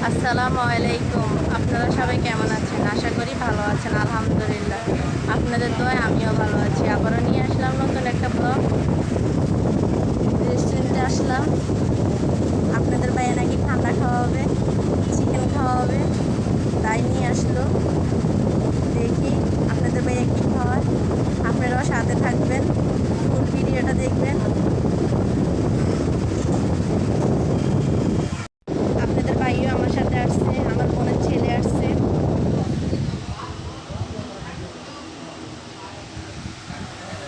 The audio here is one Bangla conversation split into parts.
আসসালামু আলাইকুম। আপনারা সবাই কেমন আছেন? আশা করি ভালো আছেন। আলহামদুলিল্লাহ, আপনাদের দোয়ায় আমিও ভালো আছি। আবারও নিয়ে আসলাম নতুন একটা ব্লগ। রেস্টুরেন্টে আসলাম। আপনাদের ভাইয়া নাকি ঠান্ডা খাওয়া হবে, চিকেন খাওয়া হবে, তাই নিয়ে আসলো। দেখি আপনাদের ভাইয়া কী খাওয়ায়। আপনারাও সাথে থাকবেন, ফুল ভিডিওটা দেখবেন। আপনাদের ভাইও আমার সাথে আসছে, আমার বোনের ছেলে আসছে।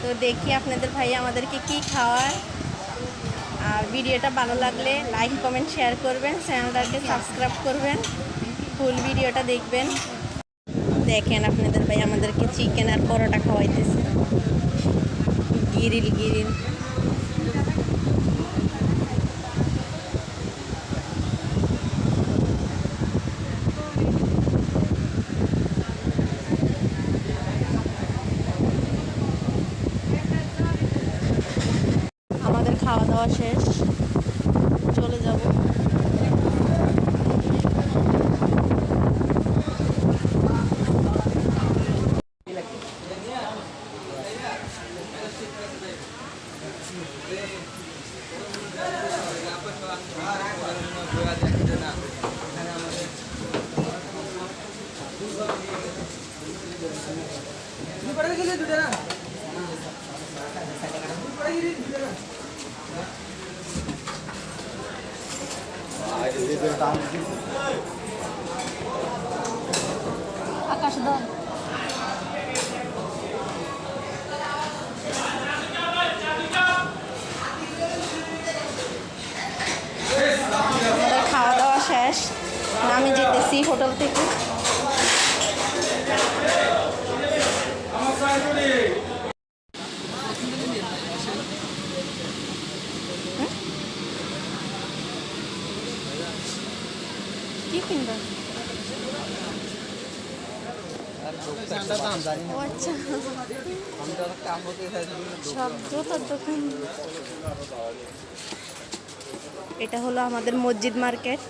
তো দেখি আপনাদের ভাই আমাদেরকে কি খাওয়ায়। আর ভিডিওটা ভালো লাগলে লাইক কমেন্ট শেয়ার করবেন, চ্যানেলটাকে সাবস্ক্রাইব করবেন, ফুল ভিডিওটা দেখবেন। দেখেন আপনাদের ভাই আমাদেরকে চিকেন আর পরোটা খাওয়াইতেছে। গিরিল গিরিল। আমাদের খাওয়া দাওয়া শেষ, চলে যাব। আকাশ দাও। আমাদের খাওয়া দাওয়া শেষ, আমি যেতেছি হোটেল থেকে। কি কিনবা? ও আচ্ছা, সব জুতোর দোকান। এটা হলো আমাদের মসজিদ মার্কেট।